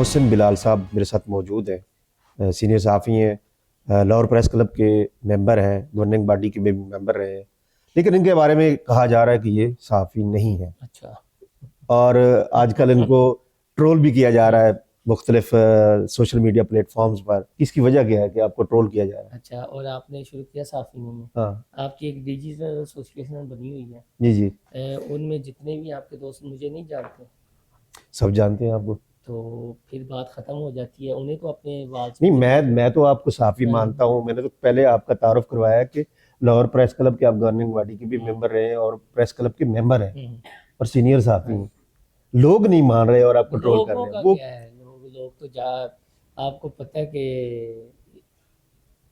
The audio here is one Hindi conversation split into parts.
मोहसिन बिलाल साहब मेरे साथ मौजूद हैं। सीनियर सहाफ़ी हैं, लाहौर प्रेस क्लब के मेंबर हैं, गवर्निंग बॉडी के भी मेंबर रहे हैं, लेकिन इनके बारे में कहा जा रहा है कि ये सहाफ़ी नहीं है। अच्छा। और आजकल इनको ट्रोल भी किया जा रहा है मुख्तलिफ सोशल मीडिया प्लेटफॉर्म्स पर। इसकी वजह क्या है कि आपको ट्रोल किया जा रहा है? अच्छा, और आपने शुरू किया साफ़ी नहीं है। हाँ आपकी एक डिजिटल एसोसिएशन बनी हुई है। जी जी, उनमें जितने भी आपके दोस्त मुझे नहीं जानते, सब जानते हैं आपको। तो फिर बात ख़त्म हो जाती है। उन्हें तो अपने वाल्स नहीं, पे मैं तो आपको सहाफ़ी मानता हूँ। मैंने तो पहले आपका तारुफ करवाया कि लाहौर प्रेस क्लब के आप गवर्निंग बॉडी के भी मेंबर रहे हैं और प्रेस क्लब के मेंबर हैं और सीनियर सहाफ़ी हैं। लोग नहीं मान रहे और आपको ट्रोल कर लोगों रहे का हैं वो। क्या है, लोग तो आपको पता है कि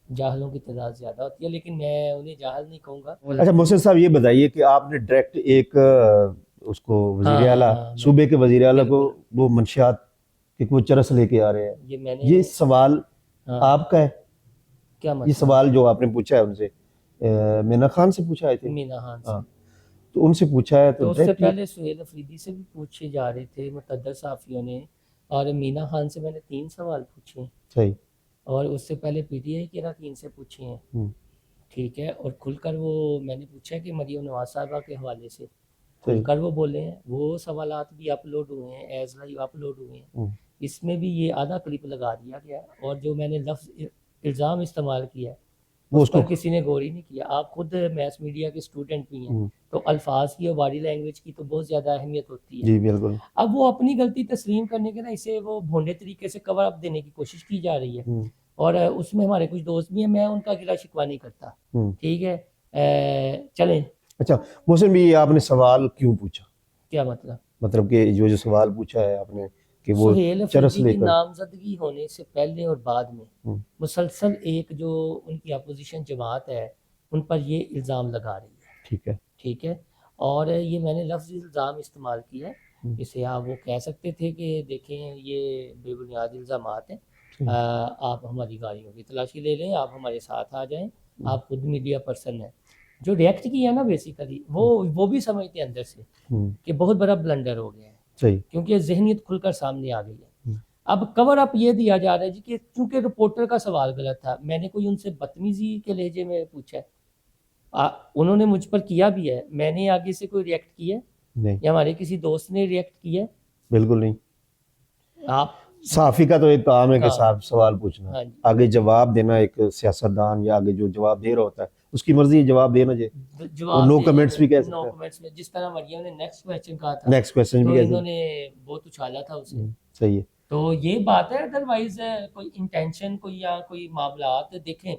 जाहलों की तादाद ज़्यादा होती है, लेकिन मैं उन्हें जाहल नहीं कहूँगा। अच्छा मोहसिन साहब, ये बताइए कि आपने डायरेक्ट एक उसको वजीर हाँ आला, हाँ, सूबे के वजीर आला को बिल्कुल। वो मंशियात के वो चरस लेके आ रहे हैं, ये मैंने ये सवाल हाँ, आपका है? क्या ये मतलब? सवाल जो आपने पूछा है उनसे, मीना खान से पूछा है थे? मीना खान से। हाँ, तो उनसे पूछा है तो तो उससे डायरेक्टली। पहले सुहेल अफरीदी से भी पूछे जा रहे थे मुतअद्दिद साफ़ियों ने, और मीना खान से मैंने 3 सवाल पूछे, सही। और उससे पहले पीटीआई के ना 3 से पूछे हैं। हम्म, ठीक है, और खुलकर वो मैंने पूछा है कि मरियम नवाज साहबा के हवाले से सही। खुलकर वो बोले हैं। वो सवालात भी अपलोड हुए हैं, एज लाइव अपलोड हुए हैं। हम्म, इसमें भी ये आधा क्लिप लगा दिया गया, और जो मैंने लफ्ज़ इल्ज़ाम इस्तेमाल किया है वो उस उसको। पर किसी ने गौर ही नहीं किया। आप खुद मैथ मीडिया के स्टूडेंट भी हैं, हम्म, तो अल्फाज की और बॉडी लैंग्वेज की तो बहुत ज़्यादा अहमियत होती है। जी बिल्कुल। अब वो अपनी गलती तस्लीम करने के ना, इसे वो भोंडे तरीके से कवर अप देने की कोशिश की जा रही है। हम्म, और उसमें हमारे कुछ दोस्त भी हैं, मैं उनका गिला शिकवा नहीं करता। हम्म। ठीक है, चलें। अच्छा मोहसिन भी, ये आपने सवाल क्यों पूछा? क्या मतलब? मतलब कि जो जो सवाल पूछा है आपने कि वो सुहेल चरस अफरीदी की लेकर। नामजदगी होने से पहले और बाद में हम्म, मुसलसल एक जो उनकी अपोजिशन जमात है उन पर ये इल्ज़ाम लगा रही है। ठीक है। ठीक है, और ये मैंने लफ्ज़ इल्ज़ाम इस्तेमाल किया है। इसे आप वो कह सकते थे कि देखें ये बेबुनियाद इल्ज़ामात हैं, आप हमारी गाड़ियों की तलाशी ले लें, आप हमारे साथ आ जाएं, आप खुद मीडिया पर्सन हैं। जो रिएक्ट किया ना बेसिकली वो भी समझते हैं अंदर से कि बहुत बड़ा ब्लंडर हो गया है। सही। क्योंकि जहनीत खुलकर सामने आ गई है। अब कवर अप ये दिया जा रहा है जी कि चूंकि रिपोर्टर का सवाल गलत था, मैंने कोई उनसे बदतमीजी के लहजे में पूछा है, उन्होंने मुझ पर किया भी है, मैंने आगे से कोई रिएक्ट किया है नहीं, या हमारे किसी दोस्त ने रिएक्ट किया है? बिल्कुल नहीं। आप सहाफ़ी का तो एक काम है कि हाँ साहब सवाल पूछना, हाँ जी, आगे जवाब देना। एक सियासतदान या आगे जो जवाब दे रहा होता है उसकी मर्जी है जवाब देना चाहिए। वो जवाब नो देने कमेंट्स भी कह में, नो सकता है, कमेंट्स में, जिस तरह मरियम ने नेक्स्ट क्वेश्चन कहा था नेक्स्ट क्वेश्चन भी तो कह सकता इन्होंने बहुत उछाला था उसे। है। सही है। तो ये बात है। अदरवाइज कोई इंटेंशन कोई या कोई मामलात देखें।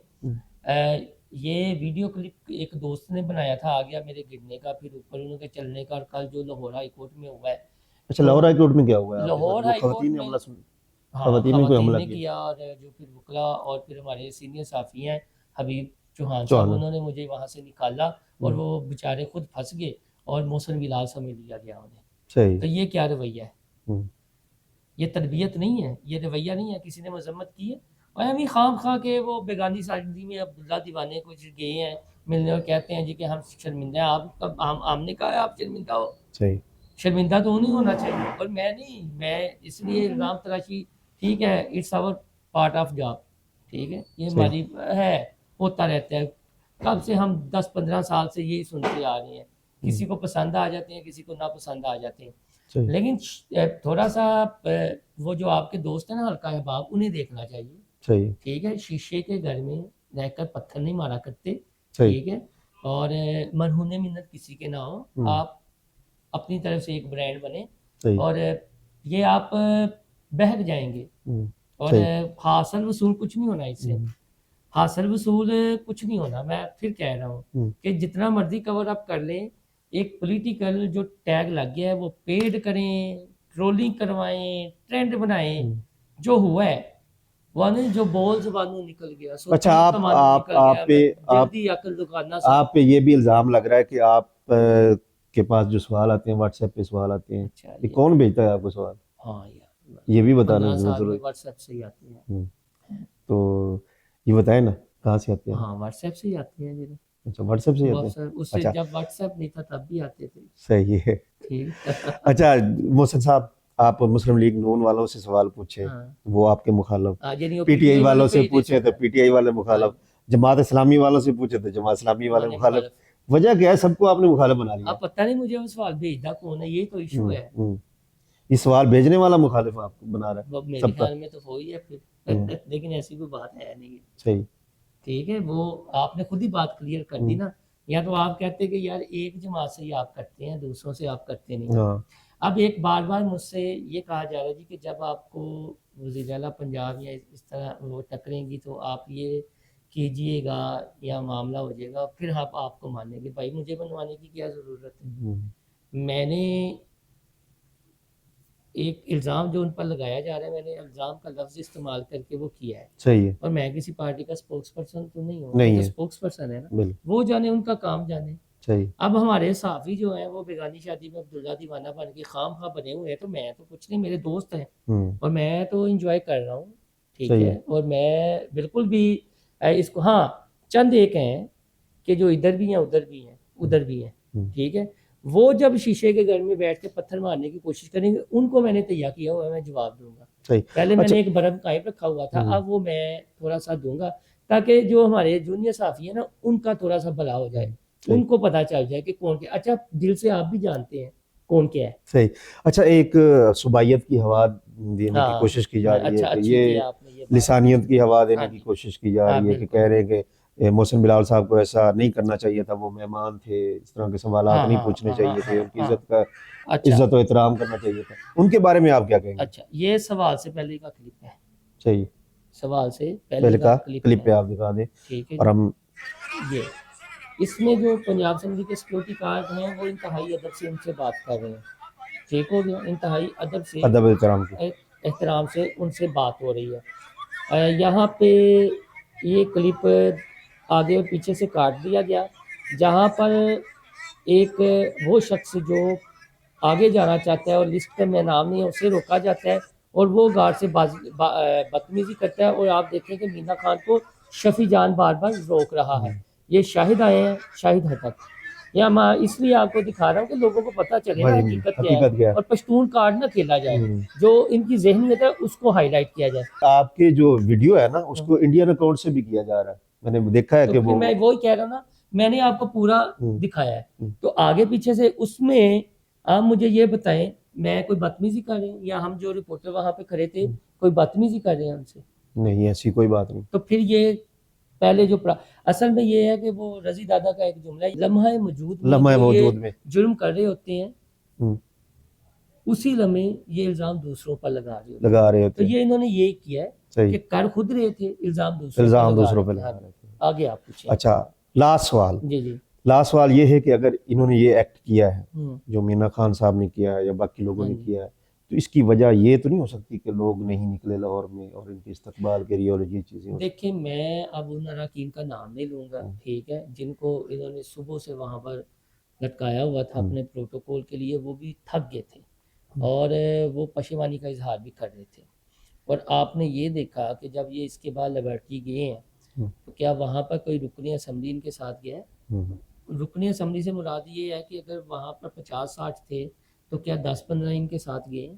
ये वीडियो क्लिप एक दोस्त ने बनाया था, आ गया मेरे गिरने का, फिर ऊपर उनके चलने का, और कल जो लाहौर हाई कोर्ट में हुआ है। अच्छा, तो लाहौर हाई कोर्ट में क्या हुआ है आपके लाहौर साथ? वो हाई कोर्ट खवातीन ने में हमला हाँ, खवातीन ने कोई खवातीन हमला ने किया? किया, और जो फिर वकला और फिर हमारे सीनियर साफ़ी हैं हबीब चौहान साहब, चौहान। उन्होंने मुझे वहाँ से निकाला, और वो बेचारे खुद फंस गए, और मोहसिन बिलाल समझ लिया गया उन्हें। सही। तो ये क्या रवैया है? हम्म, ये तरबियत नहीं है, ये रवैया नहीं है। किसी ने मजम्मत की है? और अभी खाम खा के वो बेगानी शादी में अब्दुल्ला दीवाने कुछ गए हैं मिलने और कहते हैं जी कि हम शर्मिंदा हैं। आप हमने कहा है आप शर्मिंदा हो? सही। शर्मिंदा तो नहीं होना चाहिए, और मैं नहीं, मैं इसलिए इल्ज़ाम तराशी, ठीक है, it's our part of job. ठीक है, ये हमारी है, होता रहता है। कब से हम 10-15 साल से यही सुनते आ रहे हैं। किसी को पसंद आ जाते हैं, किसी को ना पसंद आ जाते हैं। सही। लेकिन थोड़ा सा वो जो आपके दोस्त हैं ना हल्का अहबाब, उन्हें देखना चाहिए। सही। ठीक है, शीशे के घर में रहकर पत्थर नहीं मारा करते। सही। ठीक है, और मरहूने मिन्नत किसी के ना हो। आप अपनी तरफ से एक ब्रांड बने, सही। और ये आप बहक जाएंगे, और सही। हासिल वसूल कुछ नहीं होना इससे। हासिल वसूल कुछ नहीं होना। मैं फिर कह रहा हूँ कि जितना मर्जी कवर अप कर लें, एक पॉलिटिकल जो टैग लग गया है वो पेड करें, ट्रोलिंग करवाएं, ट्रेंड बनाएं। जो हुआ है वो नहीं, जो बोल ज़बानों निकल गया, अच्छा, सोचने का मानो निकल गया, मैं आप जल्दी अकल दुकाना सा। आप पे ये भी इल्जाम लग रहा है कि आप के पास जो सवाल आते हैं, व्हाट्सएप पे सवाल आते हैं, अच्छा, ये कौन भेजता है आपको सवाल? हाँ यार, ये भी बताना 15 साल में जरूरी। व्हाट्सएप से ही आती हैं। तो ये बताए ना कहाँ से आते हैं? हाँ, व्हाट्सएप से ही आती हैं जी। अच्छा, व्हाट्सएप से आते हैं। व्हाट्सएप, उससे अच्छा, जब व्हाट्सएप नहीं था तब भी आते थे। सही है। ठीक। अच्छा मोहसिन साहब, आप मुस्लिम लीग नून वालों से सवाल पूछे, हाँ वो आपके मुखालिफ, यानी वो पीटीआई वालों से पे ही थे पूछे तो सवाल। पीटीआई वाले मुखालिफ, जमात इस्लामी वालों से पूछे तो जमात इस्लामी वाले उन्होंने मुखालिफ। मुखालिफ। वजह क्या है, सबको आपने मुखालिफ बना लिया। अब पता नहीं मुझे वो सवाल भेजता कौन है, ये तो इशू है। ये सवाल भेजने वाला मुखालिफ आपको बना रहा वो है मेरे सबका। ख्याल में तो हो ही है फिर। लेकिन ऐसी कोई बात है नहीं है। सही। ठीक है, वो आपने खुद ही बात क्लियर कर दी ना। या तो आप कहते कि यार एक जमात से ही आप करते हैं, दूसरों से आप करते नहीं। हाँ अब एक बार बार मुझसे ये कहा जा रहा है जी कि जब आपको वज़ीर आला पंजाब या इस तरह वो टकरेंगी तो आप ये कीजिएगा या मामला हो जाएगा, फिर आप आपको मानेंगे। भाई मुझे बनवाने की क्या ज़रूरत है? मैंने एक इल्ज़ाम जो उन पर लगाया जा रहा है, मैंने इल्ज़ाम का लफ्ज़ इस्तेमाल करके वो किया है। सही है। और मैं किसी पार्टी का स्पोक्स पर्सन तो नहीं हूँ, नहीं वो तो है। स्पोक्स पर्सन है ना, बिल्कुल वो जाने उनका काम जाने। सही। अब हमारे साफ़ी जो हैं वो बेगानी शादी में अब्दुल्ला दीवाना बन के खाम खा बने हुए हैं, तो मैं तो कुछ नहीं, मेरे दोस्त हैं और मैं तो इंजॉय कर रहा हूँ। ठीक सही है, है। और मैं बिल्कुल भी इसको, हाँ चंद एक हैं कि जो इधर भी हैं उधर भी हैं उधर भी हैं। ठीक है, वो जब शीशे के घर में बैठ के पत्थर मारने की कोशिश करेंगे, उनको मैंने तैयार किया हुआ है, मैं जवाब दूंगा। सही। पहले अच्छा। मैंने एक बरम कायम रखा हुआ था, अब वो मैं थोड़ा सा दूंगा ताकि जो हमारे जूनियर साथी है ना उनका थोड़ा सा भला हो जाए, सही। उनको पता चल जाए कि कौन क्या। अच्छा दिल से आप भी जानते हैं कौन क्या है। सही। अच्छा, एक सुबाइयत की हवा देने की हाँ कोशिश की जा रही है अच्छा, कि अच्छी ये किया आपने ये बात। लिसानियत की हवा हाँ देने की जी, कोशिश की जा हाँ रही है कि बिल्कुल। कह रहे हैं कि मोहसिन बिलाल साहब को ऐसा नहीं करना चाहिए था, वो मेहमान थे, इस तरह के सवालात हाँ नहीं हाँ पूछने हाँ हाँ चाहिए थे, हाँ उनकी हाँ। इज्जत का अच्छा इज्जत और एहतराम करना चाहिए था। उनके बारे में आप क्या कहेंगे? अच्छा, ये सवाल से पहले का क्लिप है, सही। सवाल से पहले पहले का का क्लिप क्लिप पे है। आप दिखा दें ठीक है और जी, हम। ये इसमें जो पंजाब असेंबली के सिक्योरिटी गार्ड हैं वो इंतहाई अदब से उनसे बात कर रहे हैं। ठीक हो गया, इंतहाई अदब से अदब एहतराम की। एहतराम से उनसे बात हो रही है। यहाँ पे ये क्लिप आगे और पीछे से काट दिया गया, जहाँ पर एक वो शख्स जो आगे जाना चाहता है और लिस्ट में नाम नहीं है उसे रोका जाता है और वो गार्ड से बदतमीजी करता है। और आप देखें कि मीना खान को शफी जान बार बार रोक रहा है। ये शाहिद आए हैं, शाहिद हक। या मैं इसलिए आपको दिखा रहा हूँ कि लोगों को पता चले ना भाई हकीकत क्या है हकीकत क्या है। और पश्तून कार्ड ना खेला जाए, जो इनकी जहनीत है उसको हाईलाइट किया जाए। आपके जो वीडियो है ना उसको इंडियन अकाउंट से भी किया जा रहा है, मैंने देखा है तो कि फिर वो। मैं वही कह रहा हूँ ना, मैंने आपको पूरा दिखाया है, तो आगे पीछे से उसमें आप मुझे ये बताएं मैं कोई बदतमीजी कर रहे हैं या हम जो रिपोर्टर वहां पे खड़े थे कोई बदतमीजी कर रहे हैं उनसे? नहीं, ऐसी कोई बात नहीं। तो फिर ये पहले जो असल में ये है कि वो रजी दादा का एक जुमला है, लम्हा मौजूद में लम्हा जो मौजूद ये में जुर्म कर रहे होते हैं हम्म, उसी लम्हे ये इल्जाम दूसरों पर लगा रहे होते हैं। लगा रहे तो होते हैं। ये इन्होंने ये किया है सही। कि कर खुद रहे थे, इल्जाम दूसरों इल्जाम पर दूसरों पे लगा लगा रहे थे। रहे थे। हाँ, आगे आप पूछिए। अच्छा, लास्ट सवाल। जी जी। लास्ट सवाल ये है कि अगर इन्होंने ये एक्ट किया है हम्म, जो मीना खान साहब ने किया है या बाकी लोगों हाँ ने जी। किया है, तो इसकी वजह ये तो नहीं हो सकती कि लोग नहीं निकले लाहौर में और इनके इस्तकबाल के लिए और ये चीजें हो देखिए मैं अब उन अरकान का नाम नहीं लूँगा, ठीक है, जिनको इन्होंने सुबह से वहाँ पर लटकाया हुआ था अपने प्रोटोकॉल के लिए, वो भी थक गए थे और वो पशेमानी का इजहार भी कर रहे थे। और आपने ये देखा कि जब ये इसके बाद लिबर्टी गए हैं तो क्या वहाँ पर कोई रुकनी असम्बली इनके साथ गया है? रुकनी असम्बली से मुराद ये है कि अगर वहाँ पर 50-60 थे तो क्या 10-15 इनके साथ गए?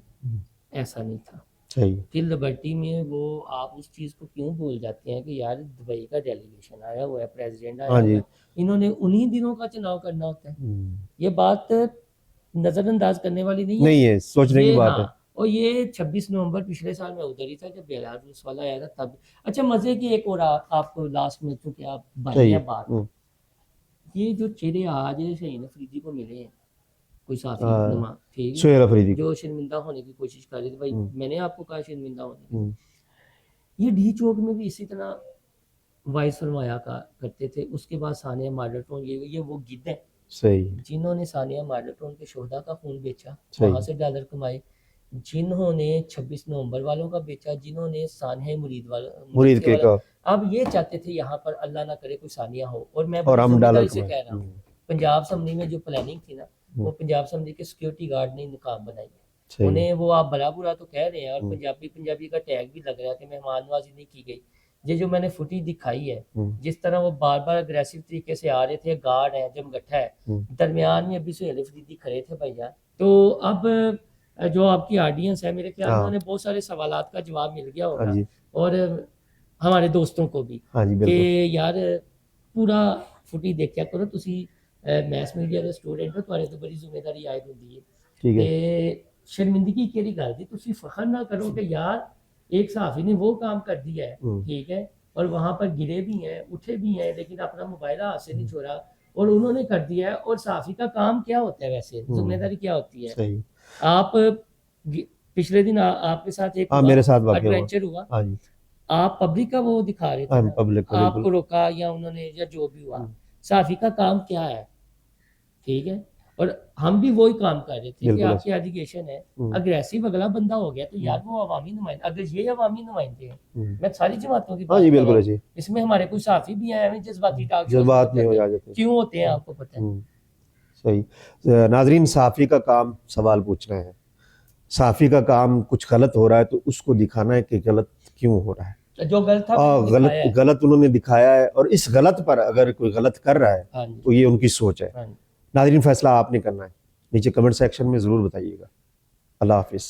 ऐसा नहीं था। सही। फिर लिबर्टी में वो आप उस चीज़ को क्यों भूल जाते हैं कि यार दुबई का डेलीगेशन आया हुआ है, प्रेसिडेंट आया हाँ हुआ जी। है, इन्होंने उन्हीं दिनों का चुनाव करना होता है। ये बात नज़रअंदाज करने वाली नहीं है। नहीं है, सोचने की ये बात है। हाँ, और ये 26 नवंबर पिछले साल में उधर ही था जब बेलारूस वाला आया था तब। अच्छा मज़े की एक और आपको लास्ट में, चूँकि आप भाई सही। हैं बात, ये जो चेहरे आज शहीन अफरीदी को मिले हैं कोई साथी हाँ, नुमा, ठीक है, सुहेल अफरीदी को। जो शर्मिंदा होने की कोशिश कर रहे थे, भाई मैंने आपको कहा शर्मिंदा होने की। ये डी चौक में भी इसी तरह वॉइस फरमाया करते थे। उसके बाद सानिया मार्डरटोन, ये वो गिद्ध हैं सही। जिन्होंने सानिया मार्डरटोन के शोहदा का खून बेचा, सही। वहां से डॉलर कमाए, जिन्होंने 26 नवंबर वालों का बेचा, जिन्होंने सानिया मुरीद के वाला। का अब ये चाहते थे यहाँ पर अल्लाह ना करे कोई सानिया हो, और मैं और बड़ी हम डॉलर जिम्मेदारी से कह रहा हूँ, पंजाब असम्बली में जो प्लानिंग थी ना वो पंजाब असम्बली के सिक्योरिटी गार्ड ने नाकाम बनाई है। सही। उन्हें वो आप भला बुरा तो कह रहे हैं और पंजाबी का टैग भी लग रहा है कि मेहमान नवाजी नहीं की गई। ये जो मैंने फुटेज दिखाई है, जिस तरह वो बार बार अग्रेसिव तरीके से आ रहे थे, गार्ड है जमगट्ठा है, दरमियान में अभी सुहेल अफरीदी खड़े थे भैया। तो अब जो आपकी ऑडियंस है, मेरे ख्याल में हाँ। उन्हें बहुत सारे सवालात का जवाब मिल गया हाँ होगा, जी, और हमारे दोस्तों को भी, हाँ जी, कि बिल्कुल यार पूरा फुटी देखा करो, ਤੁਸੀਂ मैस मीडिया ਦੇ स्टूडेंट हो, ਤੁਹਾਡੇ ਤੇ ਬੜੀ ਜ਼ਿੰਮੇਵਾਰੀ ਆਇਦ ਹੁੰਦੀ ਹੈ, ठीक है। ਤੇ शर्मिंदगी ਕਿਹੜੀ ਗੱਲ ਦੀ, ਤੁਸੀਂ फखर ना करो कि यार एक सहाफ़ी ने वो काम कर दिया है, ठीक है, और वहाँ पर गिरे भी हैं, उठे भी हैं, लेकिन अपना मोबाइल हाथ से नहीं छोड़ा, और उन्होंने कर दिया है। और सहाफ़ी का काम क्या होता है वैसे, जिम्मेदारी क्या होती है? सही। आप पिछले दिन आपके साथ एक हाँ, मेरे साथ वाकया हुआ। एडवेंचर हुआ, हाँ जी, आप पब्लिक का वो दिखा रहे थे हाँ, ना, पब्लिक का आपको बिल्कुल। रोका या उन्होंने, या जो भी हुआ, सहाफ़ी का काम क्या है, ठीक है, और हम भी वही काम कर रहे थे कि बिल्कुल आपकी एलिगेशन है, अग्रेसिव अगला बंदा हो गया, तो यार वो अवामी नुमाइंदे, अगर ये अवामी नुमाइंदे हैं, मैं सारी जमातों की हाँ बात जी, कर बिल्कुल रहा है हूँ, जी। इसमें हमारे कुछ साथी भी हैं हमें जज्बाती टॉक शोज जज्बात में हो करते हैं। जाते हैं। क्यों होते हैं आपको पता है? सही। नाजरीन, सहाफ़ी का काम सवाल पूछना है, सहाफ़ी का काम कुछ गलत हो रहा है तो उसको दिखाना है कि गलत क्यों हो रहा है, जो गलत था और वो गलत दिखाया है। गलत उन्होंने दिखाया है, और इस गलत पर अगर कोई गलत कर रहा है हाँ जी, तो ये उनकी सोच है। हाँ जी। नाजरीन, फैसला आपने करना है, नीचे कमेंट सेक्शन में ज़रूर बताइएगा। अल्लाह हाफिज़।